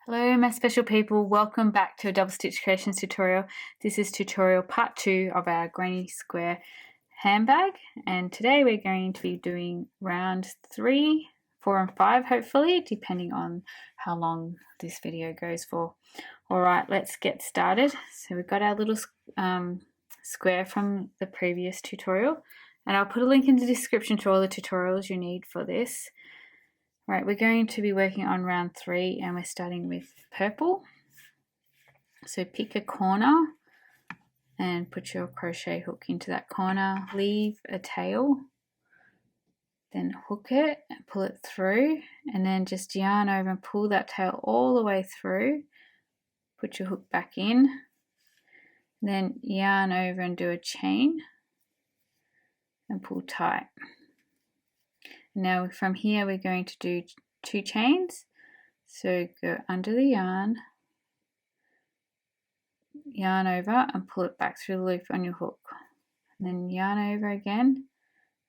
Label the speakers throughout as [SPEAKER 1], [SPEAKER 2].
[SPEAKER 1] Hello my special people, welcome back to a double stitch creations tutorial. This is tutorial part 2 of our granny square handbag, and today we're going to be doing round 3, 4 and 5 hopefully, depending on how long this video goes for. Alright, let's get started. So we've got our little square from the previous tutorial, and I'll put a link in the description to all the tutorials you need for this. Right, we're going to be working on round 3 and we're starting with purple. So pick a corner and put your crochet hook into that corner, leave a tail, then hook it and pull it through, and then just yarn over and pull that tail all the way through, put your hook back in, then yarn over and do a chain and pull tight. Now from here we're going to do 2 chains, so go under the yarn, yarn over and pull it back through the loop on your hook, and then yarn over again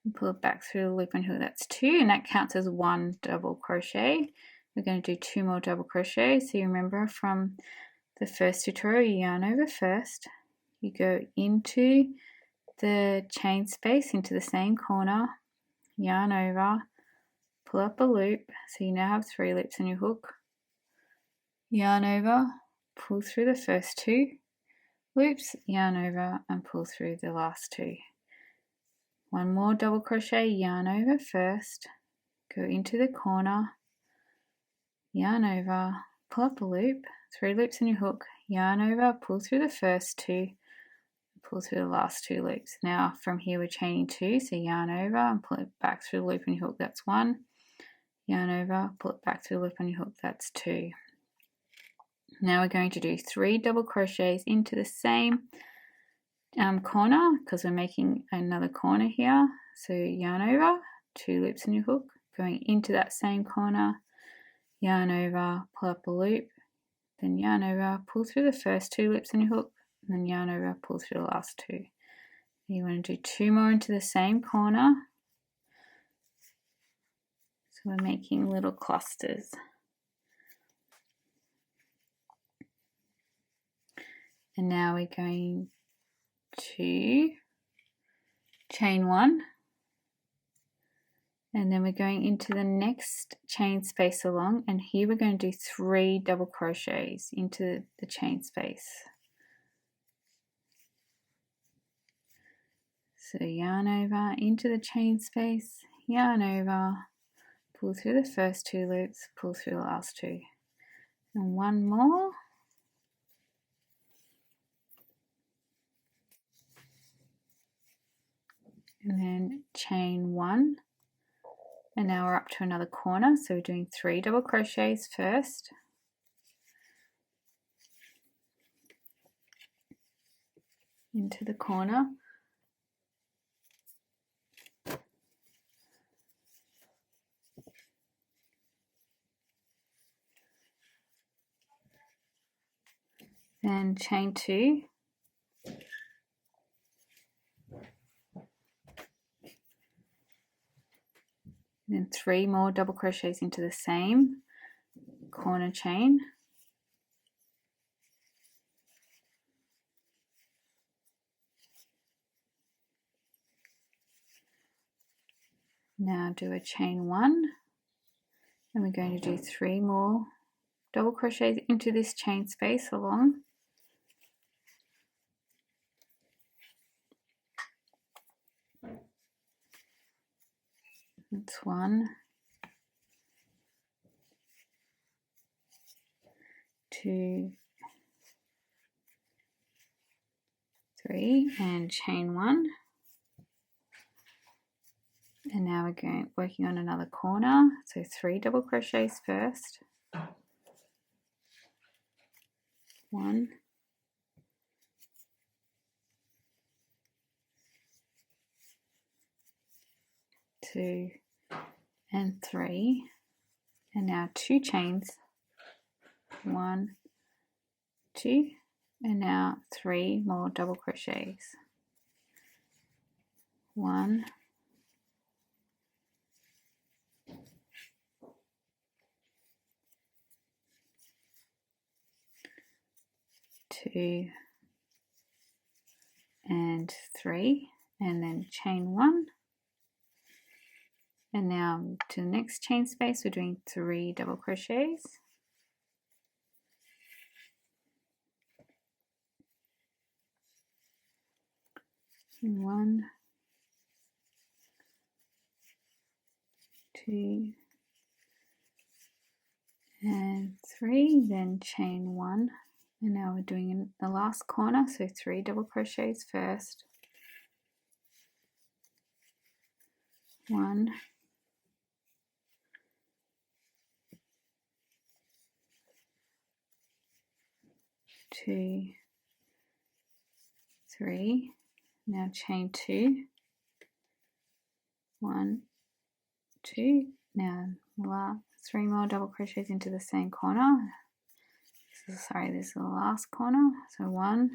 [SPEAKER 1] and pull it back through the loop on your hook. That's 2, and that counts as 1 double crochet. We're going to do 2 more double crochets. So you remember from the first tutorial, you yarn over first, you go into the chain space into the same corner, yarn over, pull up a loop, so you now have 3 loops on your hook, yarn over, pull through the first 2 loops, yarn over and pull through the last 2. 1 more double crochet, yarn over first, go into the corner, yarn over, pull up a loop, 3 loops on your hook, yarn over, pull through the first 2, pull through the last 2 loops. Now from here we're chaining 2, so yarn over and pull it back through the loop on your hook, that's 1, yarn over, pull it back through the loop on your hook, that's 2. Now we're going to do 3 double crochets into the same corner, because we're making another corner here. So yarn over, 2 loops on your hook, going into that same corner, yarn over, pull up a loop, then yarn over, pull through the first 2 loops on your hook, and then yarn over, pull through the last 2. You want to do 2 more into the same corner. So we're making little clusters. And now we're going to chain 1, and then we're going into the next chain space along, and here we're going to do 3 double crochets into the chain space. So yarn over into the chain space, yarn over, pull through the first 2 loops, pull through the last 2, and 1 more. And then chain 1, and now we're up to another corner, so we're doing 3 double crochets first, into the corner, then chain 2, then 3 more double crochets into the same corner chain, now do a chain 1, and we're going to do 3 more double crochets into this chain space along, that's 1, 2, 3, and chain 1. And now we're working on another corner, so 3 double crochets first, 1, 2, and 3, and now 2 chains, 1, 2, and now 3 more double crochets, 1, 2 and 3, and then chain 1, and now to the next chain space we're doing 3 double crochets, 1, 2 and 3, then chain 1, and now we're doing in the last corner, so 3 double crochets first, 1, 2, 3, now chain 2, 1, 2, now 3 more double crochets into the same corner. This is the last corner, so 1,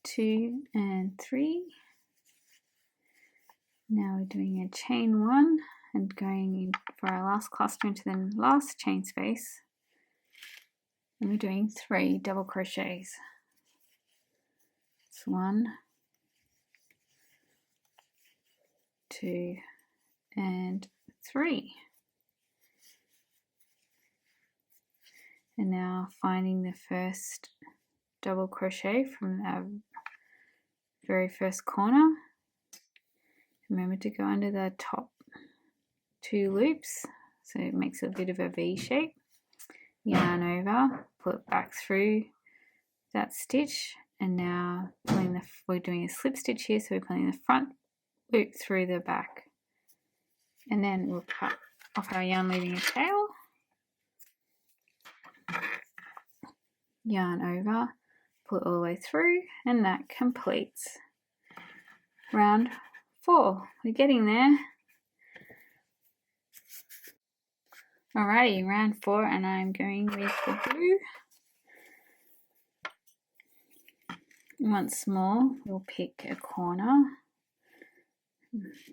[SPEAKER 1] 2 and 3. Now we're doing a chain 1 and going in for our last cluster into the last chain space, and we're doing 3 double crochets. It's 1, 2 and 3, and now finding the first double crochet from our very first corner. Remember to go under the top 2 loops so it makes a bit of a V shape. Yarn over, pull it back through that stitch, and now we're doing a slip stitch here, so we're pulling the front loop through the back, and then we'll cut off our yarn leaving a tail, yarn over, pull it all the way through, and that completes round 4. We're getting there. Alrighty, round 4, and I'm going with the blue. Once more, we'll pick a corner,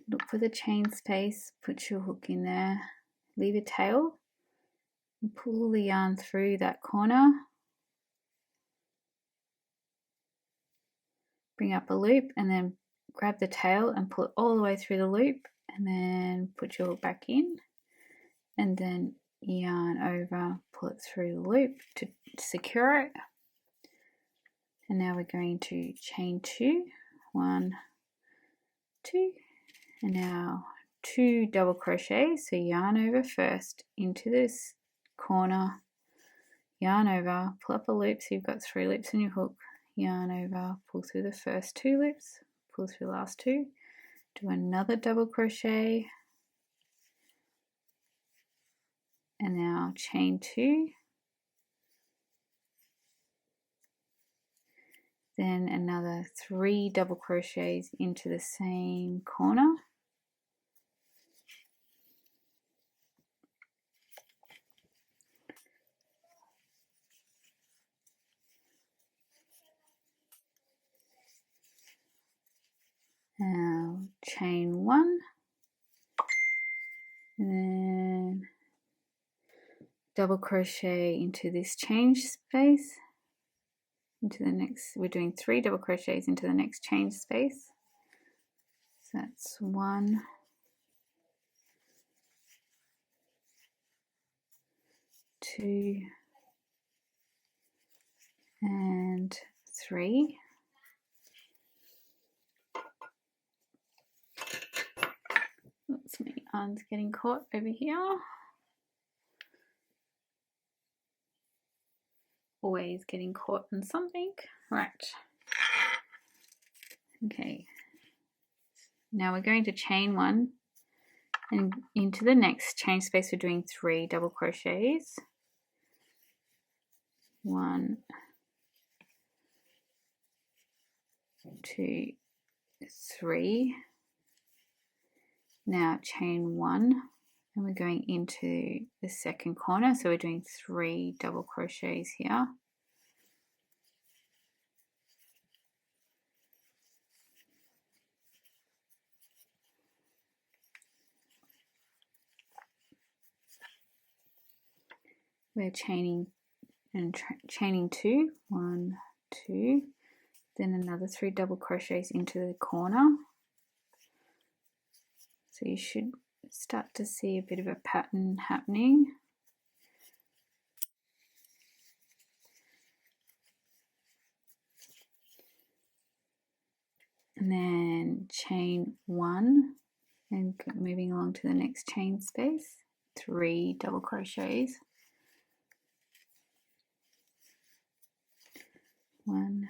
[SPEAKER 1] look for the chain space, put your hook in there, leave a tail, and pull the yarn through that corner, bring up a loop, and then grab the tail and pull it all the way through the loop, and then put your hook back in, and then yarn over, pull it through the loop to secure it. And now we're going to chain 2, 1, 2, and now 2 double crochets, so yarn over first into this corner, yarn over, pull up a loop, so you've got 3 loops in your hook, yarn over, pull through the first 2 loops, pull through the last 2, do another double crochet, and now chain 2, then another 3 double crochets into the same corner, now chain 1, and then double crochet into this change space, into the next, we're doing 3 double crochets into the next change space, so that's 1, 2 and 3. Oops, my yarn's getting caught over here. Always getting caught in something. Right. Okay. Now we're going to chain 1, and into the next chain space we're doing 3 double crochets. 1, 2, 3. Now chain 1, and we're going into the second corner, so we're doing 3 double crochets here. we're chaining and chaining 2, 1, 2, then another 3 double crochets into the corner. So you should start to see a bit of a pattern happening. And then chain 1 and moving along to the next chain space, 3 double crochets. 1,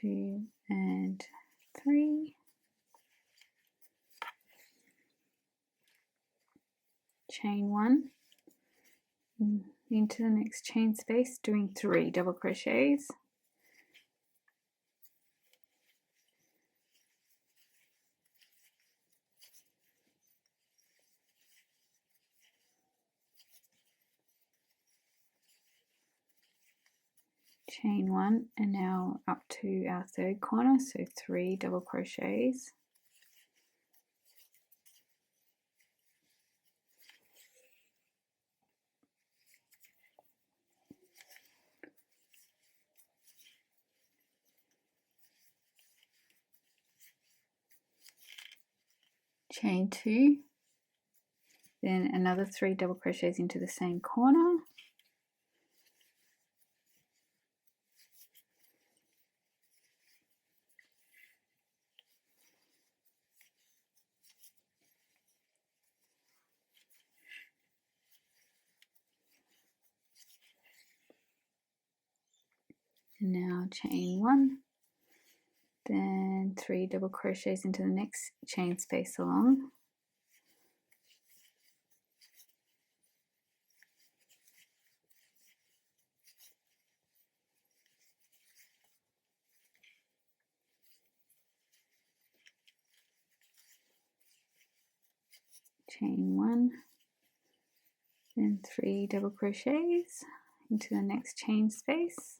[SPEAKER 1] 2, and 3. Chain 1 into the next chain space, doing 3 double crochets. Chain 1, and now up to our third corner, so 3 double crochets. Chain 2, then another 3 double crochets into the same corner. And now chain 1, then 3 double crochets into the next chain space along. Chain 1, then 3 double crochets into the next chain space.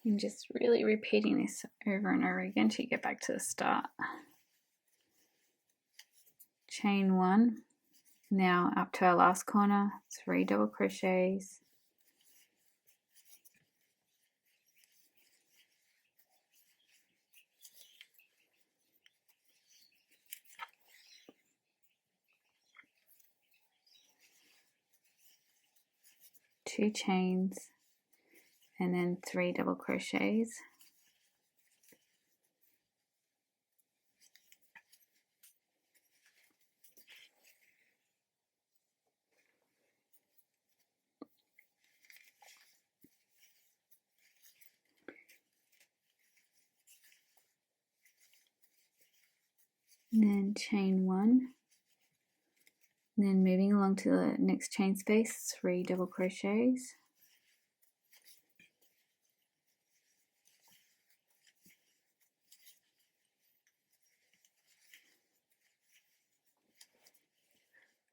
[SPEAKER 1] And just really repeating this over and over again till you get back to the start. Chain 1, now up to our last corner, 3 double crochets. Two chains, and then 3 double crochets. And then chain 1, and then moving along to the next chain space, 3 double crochets.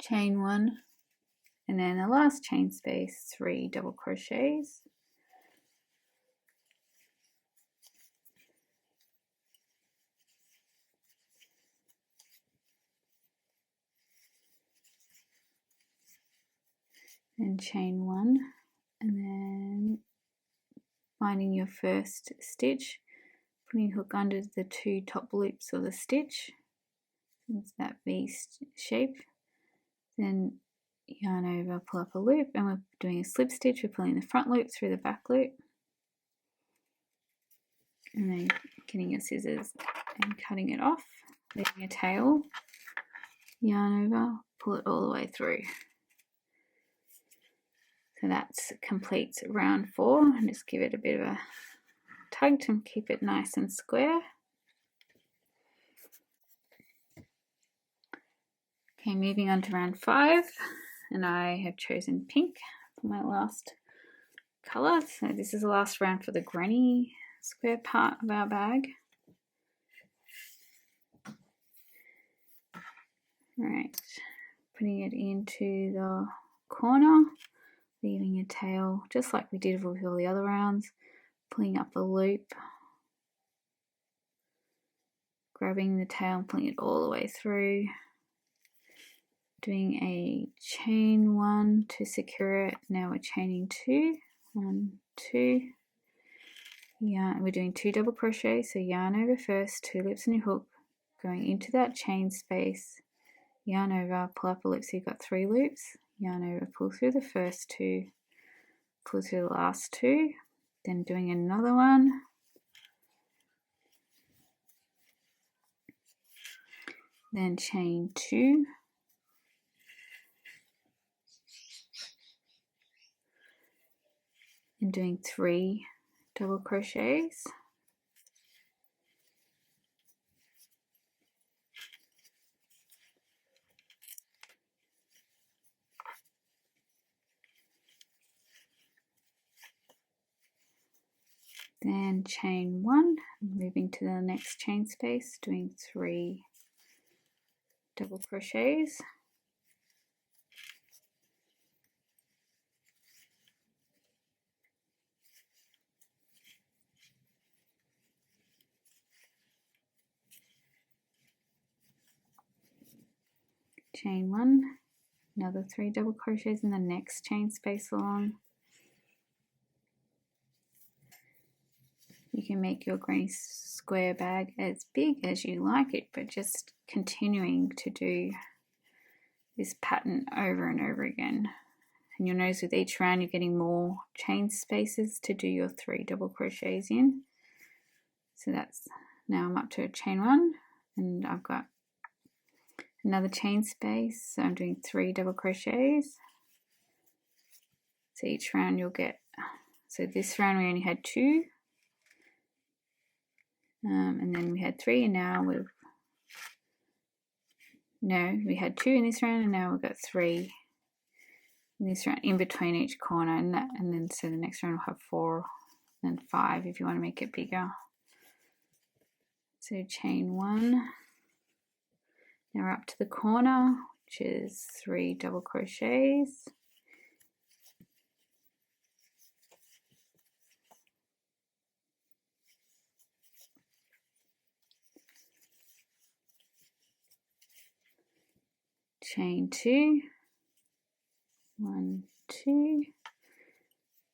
[SPEAKER 1] Chain 1, and then the last chain space, 3 double crochets. And chain 1, and then finding your first stitch, putting your hook under the 2 top loops of the stitch. It's that V shape. Then yarn over, pull up a loop, and we're doing a slip stitch. We're pulling the front loop through the back loop, and then getting your scissors and cutting it off, leaving a tail, yarn over, pull it all the way through. So that completes round 4, and just give it a bit of a tug to keep it nice and square. Okay, moving on to round 5, and I have chosen pink for my last colour. So this is the last round for the granny square part of our bag. Right, putting it into the corner, leaving a tail just like we did with all the other rounds, pulling up the loop, grabbing the tail and pulling it all the way through, doing a chain 1 to secure it. Now we're chaining 2, 1, 2, yarn. We're doing 2 double crochet, so yarn over first, 2 loops in your hook, going into that chain space, yarn over, pull up a loop, so you've got 3 loops, yarn over, pull through the first 2, pull through the last 2, then doing another one, then chain 2, and doing 3 double crochets, then chain 1, moving to the next chain space, doing 3 double crochets, chain 1, another 3 double crochets in the next chain space along. You can make your granny square bag as big as you like it, but just continuing to do this pattern over and over again. And you'll notice with each round you're getting more chain spaces to do your 3 double crochets in. So that's, now I'm up to a chain 1, and I've got another chain space, so I'm doing 3 double crochets. So each round you'll get, so this round we only had 2, and then we had 3, and now we had 2 in this round, and now we've got 3 in this round, in between each corner, and then so the next round we'll have 4, and 5 if you want to make it bigger. So chain 1, now we're up to the corner, which is 3 double crochets, chain 2, 1, 2,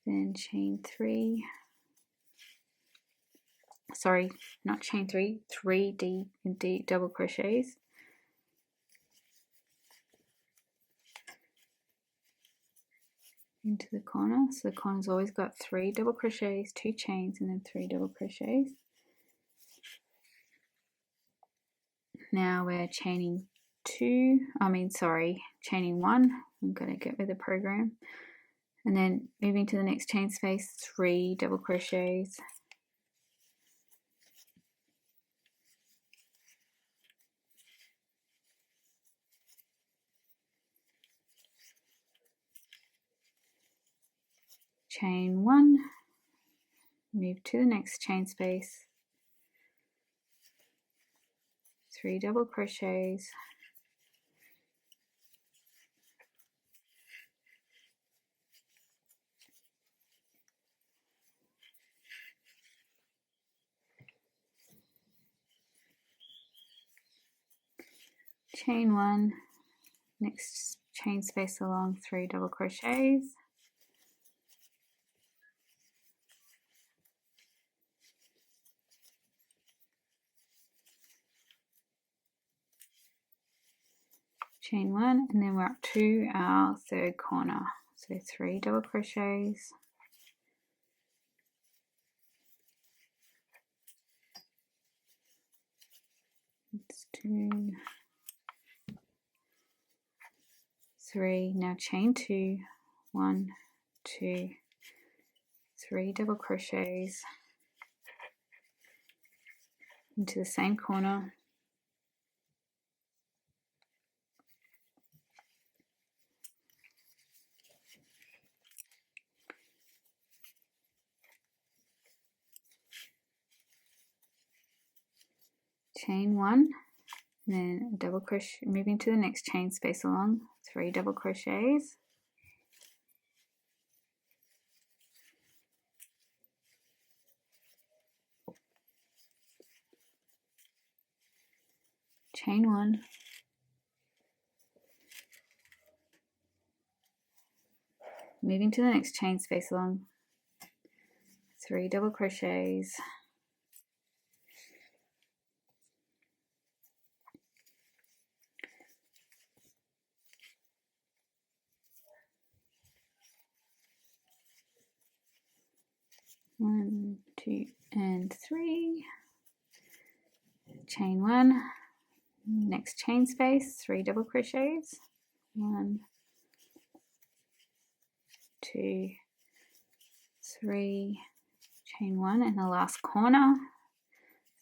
[SPEAKER 1] then chain 3, sorry, not chain 3, 3 deep double crochets, into the corner. So the corner's always got 3 double crochets, 2 chains, and then 3 double crochets. Now we're chaining chaining 1. I'm going to get with the program, and then moving to the next chain space, 3 double crochets, chain 1, move to the next chain space, 3 double crochets, chain 1, next chain space along, 3 double crochets, chain 1, and then we're up to our 3rd corner, so 3 double crochets, let's do 3, now chain 2, 1, 2, 3 double crochets into the same corner, chain 1, and then double crochet, moving to the next chain space along, 3 double crochets, chain 1, moving to the next chain space along, 3 double crochets, one, 2, and 3, chain 1, next chain space, 3 double crochets, 1, 2, 3, chain 1 in the last corner,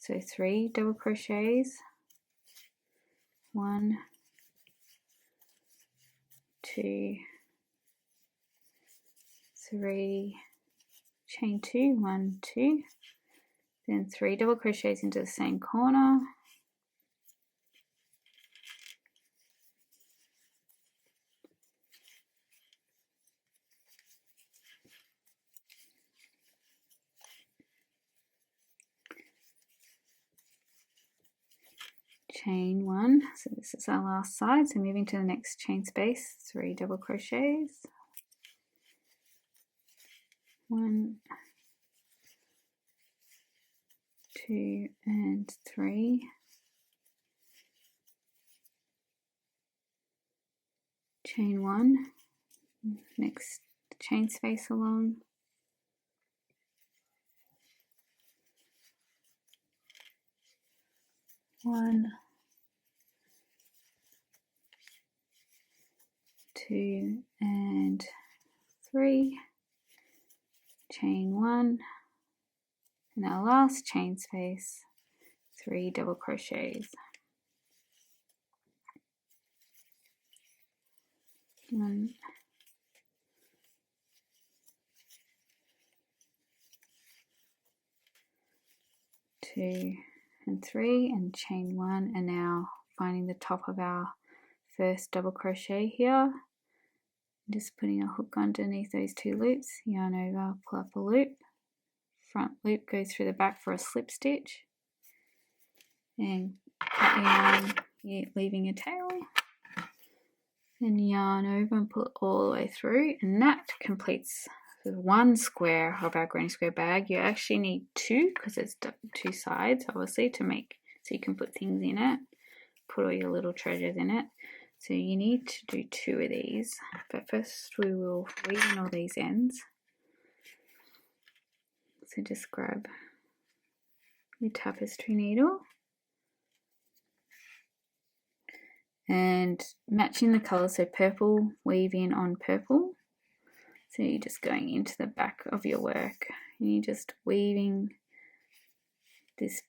[SPEAKER 1] so 3 double crochets, 1, 2, 3, chain 2, 1, 2, then 3 double crochets into the same corner, chain 1, so this is our last side, so moving to the next chain space, 3 double crochets, 1, 2, and 3, chain 1, next chain space along, 1, 2, and 3, chain 1, and our last chain space, 3 double crochets, 1, 2, and 3, and chain 1, and now finding the top of our first double crochet here, just putting a hook underneath those 2 loops, yarn over, pull up a loop, front loop goes through the back for a slip stitch, and cut yarn, leaving a tail, then yarn over and pull it all the way through, and that completes the 1 square of our granny square bag. You actually need 2 because it's 2 sides, obviously, to make so you can put things in it, put all your little treasures in it. So you need to do 2 of these, but first we will weave in all these ends. So just grab your tapestry needle and matching the colours, so purple, weave in on purple. So you're just going into the back of your work and you're just weaving this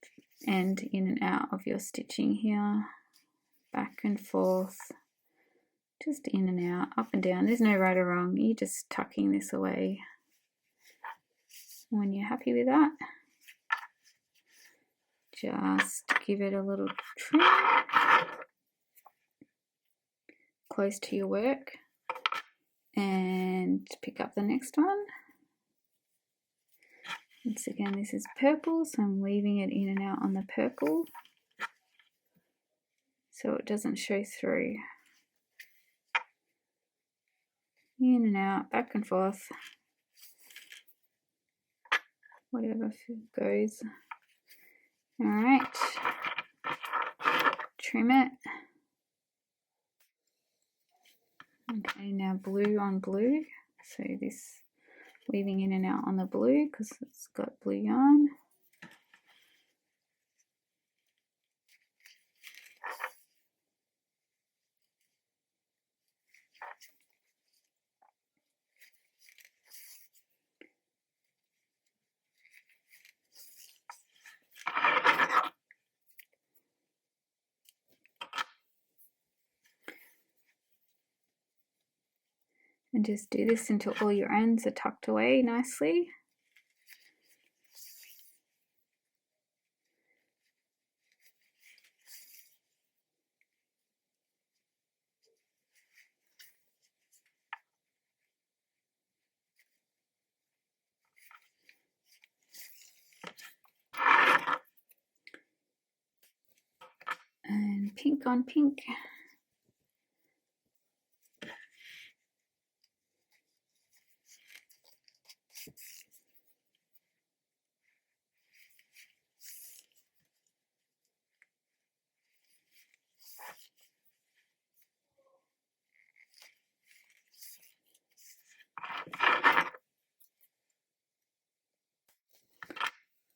[SPEAKER 1] end in and out of your stitching here, back and forth, just in and out, up and down. There's no right or wrong, you're just tucking this away. When you're happy with that, just give it a little trim close to your work and pick up the next one. Once again, this is purple, so I'm weaving it in and out on the purple so it doesn't show through. In and out, back and forth, whatever goes. Alright, trim it. Okay, now blue on blue, so this weaving in and out on the blue because it's got blue yarn. And just do this until all your ends are tucked away nicely. And pink on pink.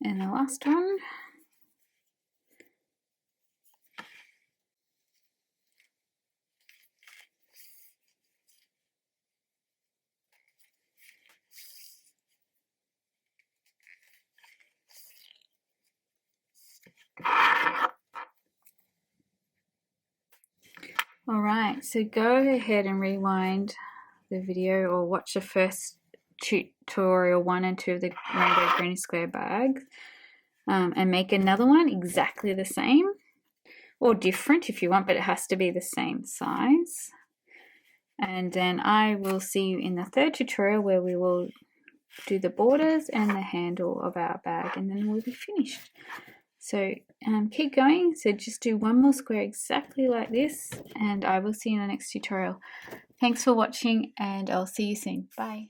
[SPEAKER 1] And the last one. Alright, so go ahead and rewind the video or watch the first tutorial 1 and 2 of the rainbow granny square bags, and make another one exactly the same or different if you want, but it has to be the same size. And then I will see you in the third tutorial where we will do the borders and the handle of our bag, and then we'll be finished. So keep going. So just do one more square exactly like this, and I will see you in the next tutorial. Thanks for watching, and I'll see you soon. Bye.